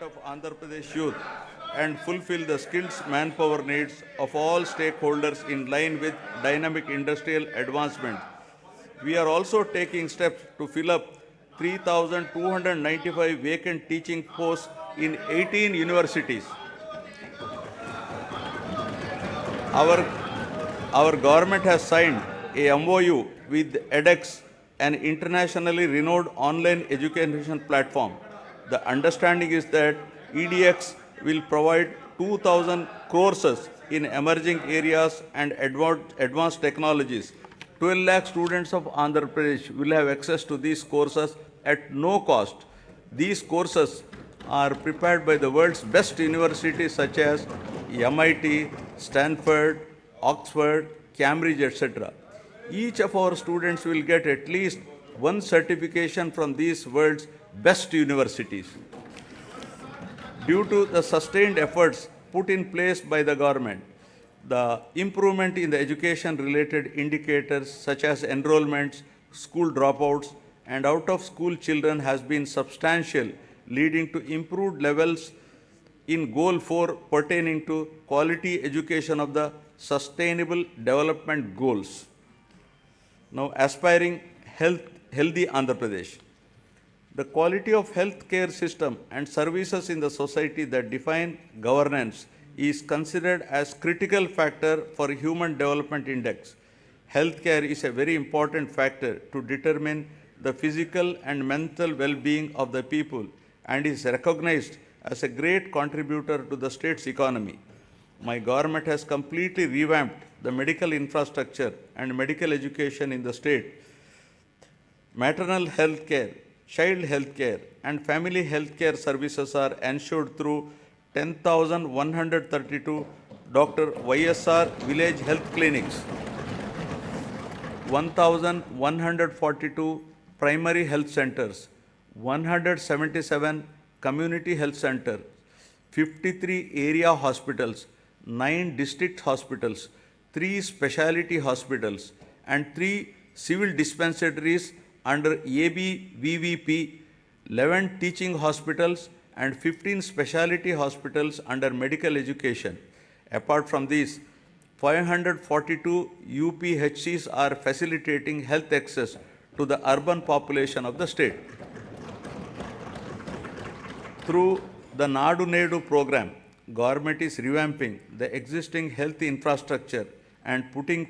of Andhra Pradesh youth and fulfill the skills manpower needs of all stakeholders in line with dynamic industrial advancement. We are also taking steps to fill up 3,295 vacant teaching posts in 18 universities. Our government has signed a MOU with edX, an internationally renowned online education platform. The understanding is that EDX will provide 2,000 courses in emerging areas and advanced technologies. 12 lakh students of Andhra Pradesh will have access to these courses at no cost. These courses are prepared by the world's best universities such as MIT, Stanford, Oxford, Cambridge, etc. Each of our students will get at least one certification from these world's best universities. Due to the sustained efforts put in place by the government, the improvement in the education-related indicators such as enrollments, school dropouts, and out-of-school children has been substantial, leading to improved levels in Goal 4 pertaining to quality education of the Sustainable Development Goals. Now, aspiring healthy Andhra Pradesh. The quality of healthcare system and services in the society that define governance is considered as critical factor for Human Development Index. Healthcare is a very important factor to determine the physical and mental well-being of the people and is recognized as a great contributor to the state's economy. My government has completely revamped the medical infrastructure and medical education in the state. Maternal health care, child health care, and family health care services are ensured through 10,132 Dr. YSR village health clinics, 1,142 primary health centers, 177 community health centers, 53 area hospitals, 9 district hospitals, 3 specialty hospitals, and 3 civil dispensaries under ABVVP, 11 teaching hospitals, and 15 specialty hospitals under medical education. Apart from these, 542 UPHCs are facilitating health access to the urban population of the state. Through the Nadu Nedu program, government is revamping the existing health infrastructure and putting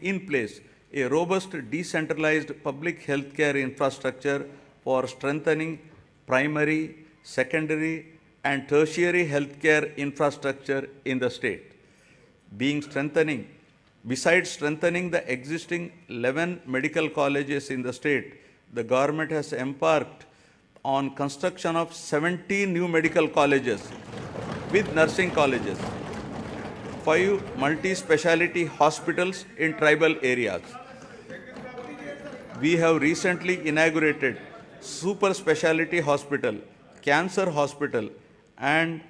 in place a robust decentralized public healthcare infrastructure for strengthening primary, secondary, and tertiary healthcare infrastructure in the state. Besides strengthening the existing 11 medical colleges in the state, the government has embarked on construction of 17 new medical colleges with nursing colleges, 5 multi-speciality hospitals in tribal areas. We have recently inaugurated Super Speciality Hospital, Cancer Hospital, and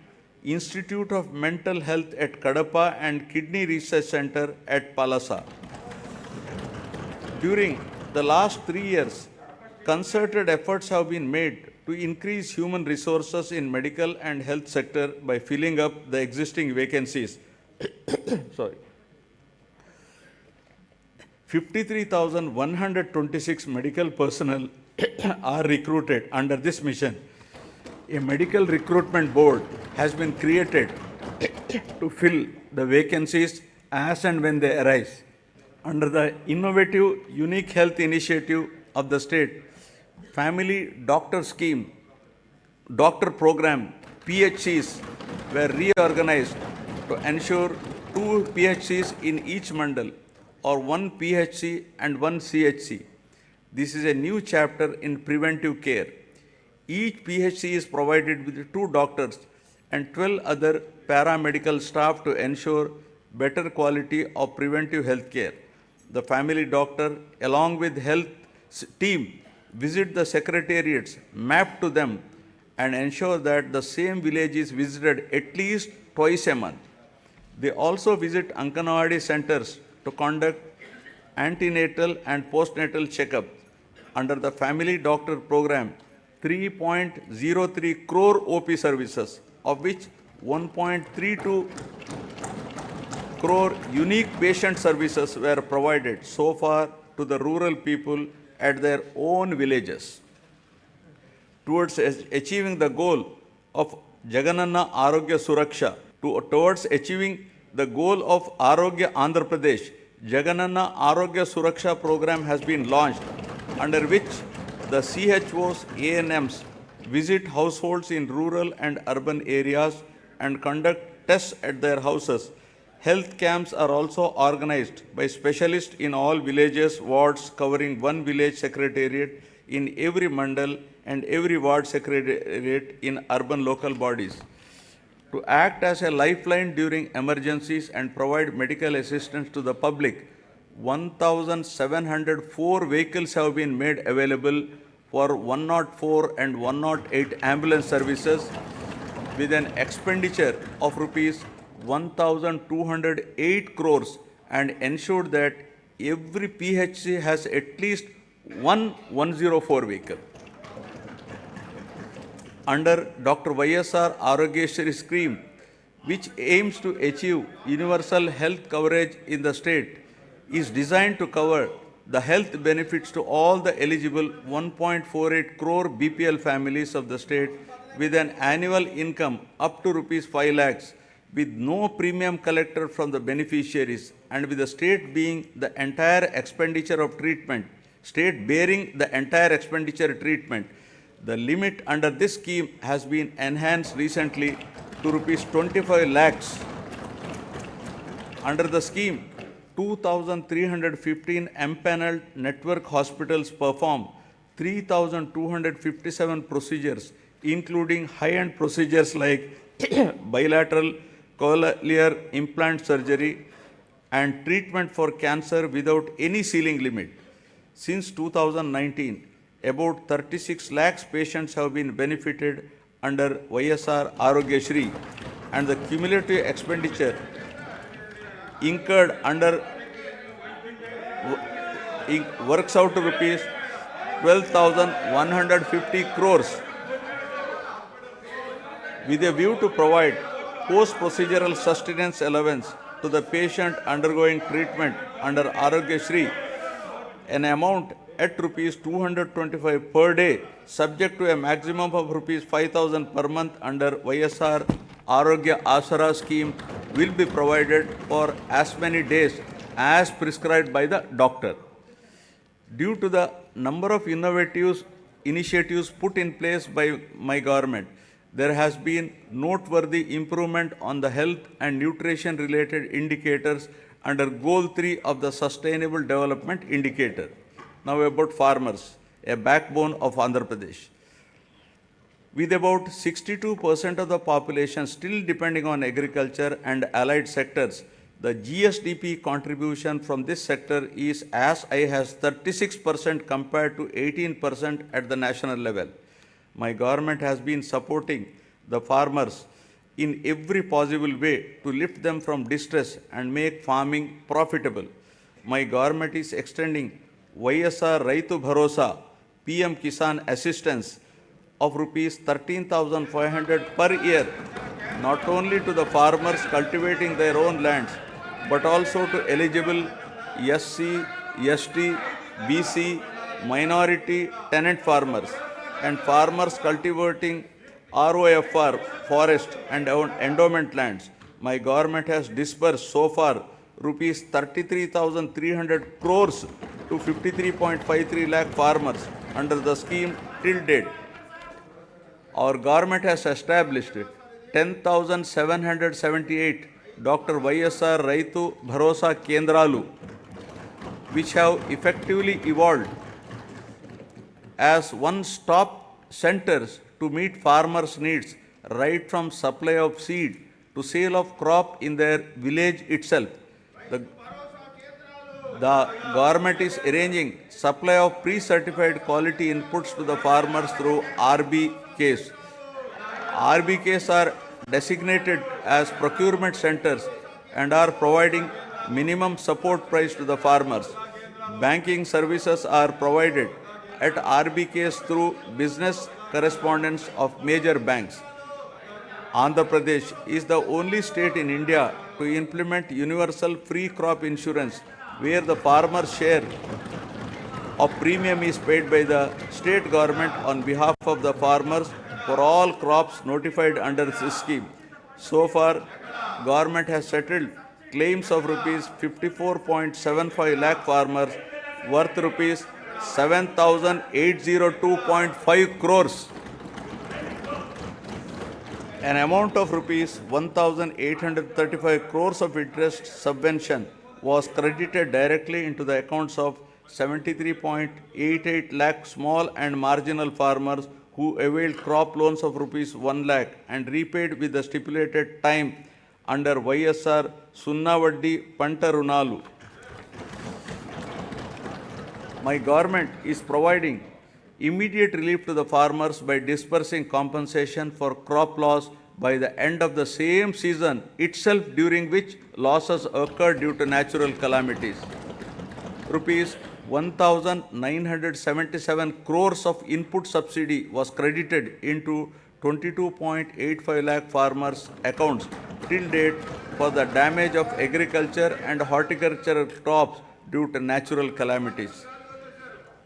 Institute of Mental Health at Kadapa and Kidney Research Center at Palasa. During the last 3 years, concerted efforts have been made to increase human resources in medical and health sector by filling up the existing vacancies. 53,126 medical personnel are recruited under this mission. A medical recruitment board has been created to fill the vacancies as and when they arise. Under the innovative Unique Health Initiative of the state, Family Doctor Scheme, Doctor Program, PHCs were reorganized to ensure 2 PHCs in each mandal or 1 PHC and 1 CHC. This is a new chapter in preventive care. Each PHC is provided with 2 doctors and 12 other paramedical staff to ensure better quality of preventive health care. The family doctor, along with health team, visit the secretariats mapped to them and ensure that the same village is visited at least twice a month. They also visit Anganwadi centers to conduct antenatal and postnatal checkup. Under the family doctor program, 3.03 crore OP services, of which 1.32 crore unique patient services were provided so far to the rural people at their own villages. Towards achieving the goal of Jagananna Arogya Suraksha, towards achieving the goal of Arogya Andhra Pradesh, Jagananna Arogya Suraksha program has been launched, under which the CHOs, ANMs visit households in rural and urban areas and conduct tests at their houses. Health camps are also organized by specialists in all villages, wards, covering one village secretariat in every mandal and every ward secretariat in urban local bodies. To act as a lifeline during emergencies and provide medical assistance to the public, 1,704 vehicles have been made available for 104 and 108 ambulance services with an expenditure of rupees 1,208 crores and ensured that every PHC has at least one 104 vehicle. Under Dr. YSR Arogyeshri scheme, which aims to achieve universal health coverage in the state, is designed to cover the health benefits to all the eligible 1.48 crore BPL families of the state with an annual income up to rupees 5 lakhs, with no premium collected from the beneficiaries, and with the state being the entire expenditure of treatment, state bearing the entire expenditure treatment. The limit under this scheme has been enhanced recently to rupees 25 lakhs. Under the scheme, 2,315 empaneled network hospitals perform 3,257 procedures, including high-end procedures like bilateral cochlear implant surgery and treatment for cancer without any ceiling limit. Since 2019, about 36 lakhs patients have been benefited under YSR Arogyeshri, and the cumulative expenditure incurred under works out to rupees 12,150 crores. With a view to provide post-procedural sustenance allowance to the patient undergoing treatment under Arogyeshri, an amount at rupees 225 per day, subject to a maximum of rupees 5,000 per month under YSR Arogya Asara scheme, will be provided for as many days as prescribed by the doctor. Due to the number of innovative initiatives put in place by my government, there has been noteworthy improvement on the health and nutrition related indicators under Goal 3 of the Sustainable Development Indicator. Now about farmers, a backbone of Andhra Pradesh. With about 62% of the population still depending on agriculture and allied sectors, the GSDP contribution from this sector is as high as 36% compared to 18% at the national level. My government has been supporting the farmers in every possible way to lift them from distress and make farming profitable. My government is extending YSR Raitu Bharosa PM Kisan assistance of rupees 13,500 per year, not only to the farmers cultivating their own lands, but also to eligible SC, ST, BC, minority tenant farmers and farmers cultivating ROFR, forest and endowment lands. My government has disbursed so far rupees 33,300 crores to 53.53 lakh farmers under the scheme till date. Our government has established 10,778 Dr. YSR Raitu Bharosa Kendralu, which have effectively evolved as one-stop centers to meet farmers' needs, right from supply of seed to sale of crop in their village itself. The government is arranging supply of pre-certified quality inputs to the farmers through RBKs. RBKs are designated as procurement centers and are providing minimum support price to the farmers. Banking services are provided at RBKs through business correspondents of major banks. Andhra Pradesh is the only state in India to implement universal free crop insurance, where the farmer's share of premium is paid by the state government on behalf of the farmers for all crops notified under this scheme. So far, government has settled claims of rupees 54.75 lakh farmers worth rupees 7,802.5 crores. An amount of rupees 1,835 crores of interest subvention was credited directly into the accounts of 73.88 lakh small and marginal farmers who availed crop loans of rupees 1 lakh and repaid with the stipulated time under YSR Sunnavaddi Panta Runalu. My government is providing immediate relief to the farmers by disbursing compensation for crop loss by the end of the same season itself during which losses occurred due to natural calamities. Rupees 1,977 crores of input subsidy was credited into 22.85 lakh farmers' accounts till date for the damage of agriculture and horticultural crops due to natural calamities.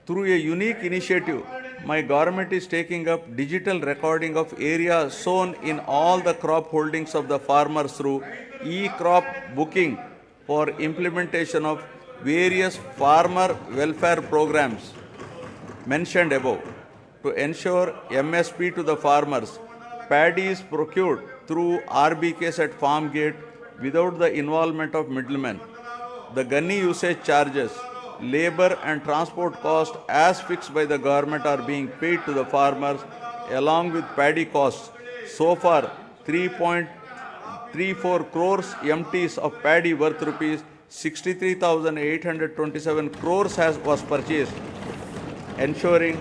Through a unique initiative, my government is taking up digital recording of area sown in all the crop holdings of the farmers through e-crop booking for implementation of various farmer welfare programs mentioned above. To ensure MSP to the farmers, paddy is procured through RBKs at farm gate without the involvement of middlemen. The gunny usage charges, labor and transport cost as fixed by the government are being paid to the farmers along with paddy costs. So far, 3.34 crores MTs of paddy worth rupees 63,827 crores was purchased, ensuring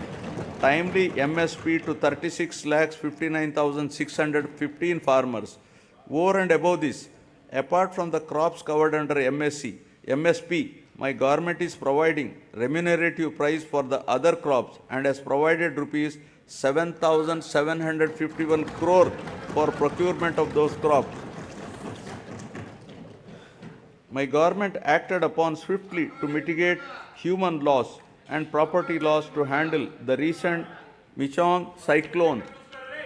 timely MSP to 36,59,615 farmers. Over and above this, apart from the crops covered under MSP, my government is providing remunerative price for the other crops and has provided rupees 7,751 crore for procurement of those crops. My government acted upon swiftly to mitigate human loss and property loss to handle the recent Michong cyclone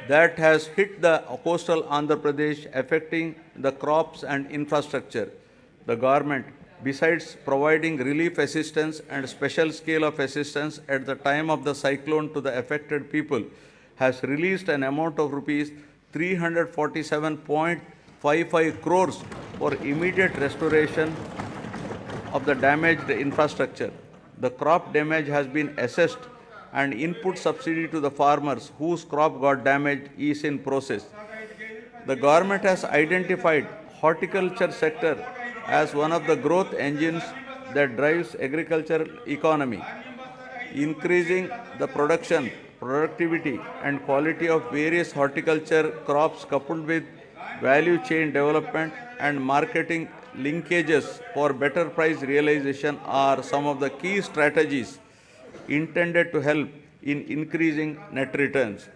that has hit the coastal Andhra Pradesh, affecting the crops and infrastructure. The government, besides providing relief assistance and special scale of assistance at the time of the cyclone to the affected people, has released an amount of rupees 347.55 crores for immediate restoration of the damaged infrastructure. The crop damage has been assessed and input subsidy to the farmers whose crop got damaged is in process. The government has identified horticulture sector as one of the growth engines that drives agricultural economy, increasing the production, productivity and quality of various horticulture crops coupled with value chain development and marketing linkages for better price realization are some of the key strategies intended to help in increasing net returns.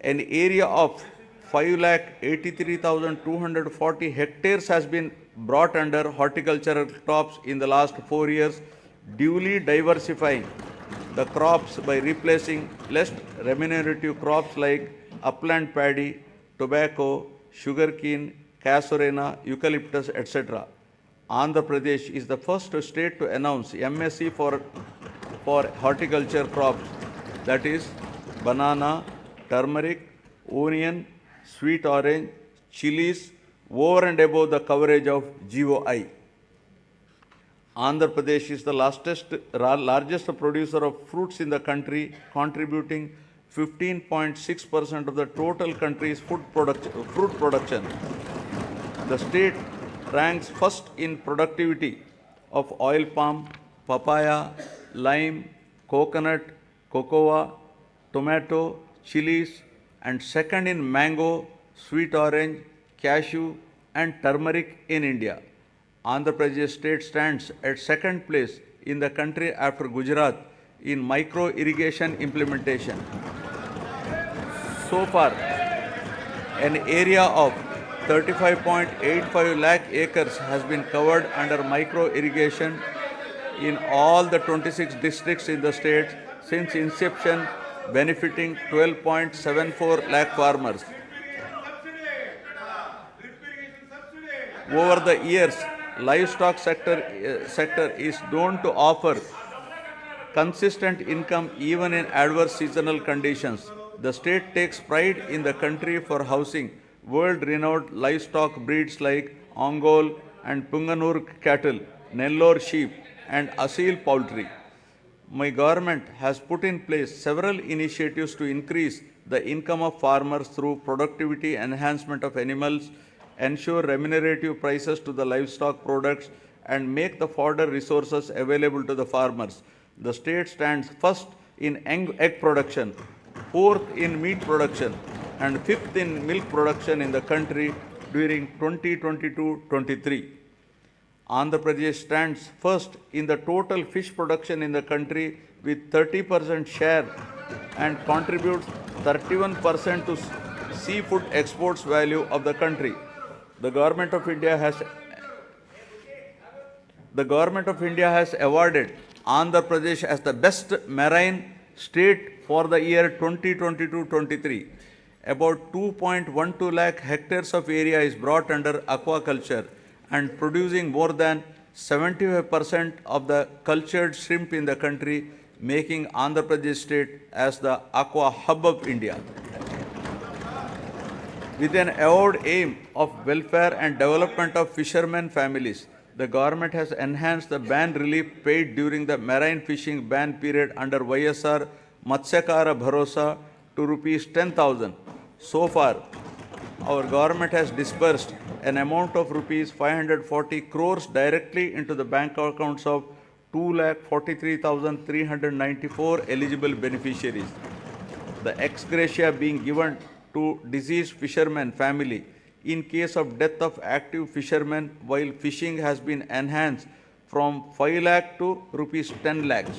An area of 5,83,240 hectares has been brought under horticultural crops in the last 4 years, duly diversifying the crops by replacing less remunerative crops like upland paddy, tobacco, sugarcane, casorena, eucalyptus, etc. Andhra Pradesh is the first state to announce MSc for horticulture crops, that is banana, turmeric, onion, sweet orange, chilies, over and above the coverage of GOI. Andhra Pradesh is the largest producer of fruits in the country, contributing 15.6% of the total country's fruit production. The state ranks first in productivity of oil palm, papaya, lime, coconut, cocoa, tomato, chilies, and second in mango, sweet orange, cashew, and turmeric in India. Andhra Pradesh state stands at second place in the country after Gujarat in micro irrigation implementation. So far, an area of 35.85 lakh acres has been covered under micro irrigation in all the 26 districts in the state since inception, benefiting 12.74 lakh farmers. Over the years, livestock sector is known to offer consistent income even in adverse seasonal conditions. The state takes pride in the country for housing world-renowned livestock breeds like Ongole and Punganur cattle, Nellore sheep, and Asil poultry. My government has put in place several initiatives to increase the income of farmers through productivity enhancement of animals, ensure remunerative prices to the livestock products, and make the fodder resources available to the farmers. The state stands first in egg production, fourth in meat production, and fifth in milk production in the country during 2022-23. Andhra Pradesh stands first in the total fish production in the country with 30% share and contributes 31% to seafood exports value of the country. The Government of India has awarded Andhra Pradesh as the best marine state for the year 2022-23. About 2.12 lakh hectares of area is brought under aquaculture and producing more than 75% of the cultured shrimp in the country, making Andhra Pradesh state as the aqua hub of India. With an avowed aim of welfare and development of fishermen families, the government has enhanced the ban relief paid during the marine fishing ban period under YSR Matsyakara Bharosa to rupees 10,000. So far, our government has disbursed an amount of rupees 540 crores directly into the bank accounts of 2,43,394 eligible beneficiaries. The ex gratia being given to deceased fishermen family in case of death of active fishermen while fishing has been enhanced from 5 lakh to rupees 10 lakhs.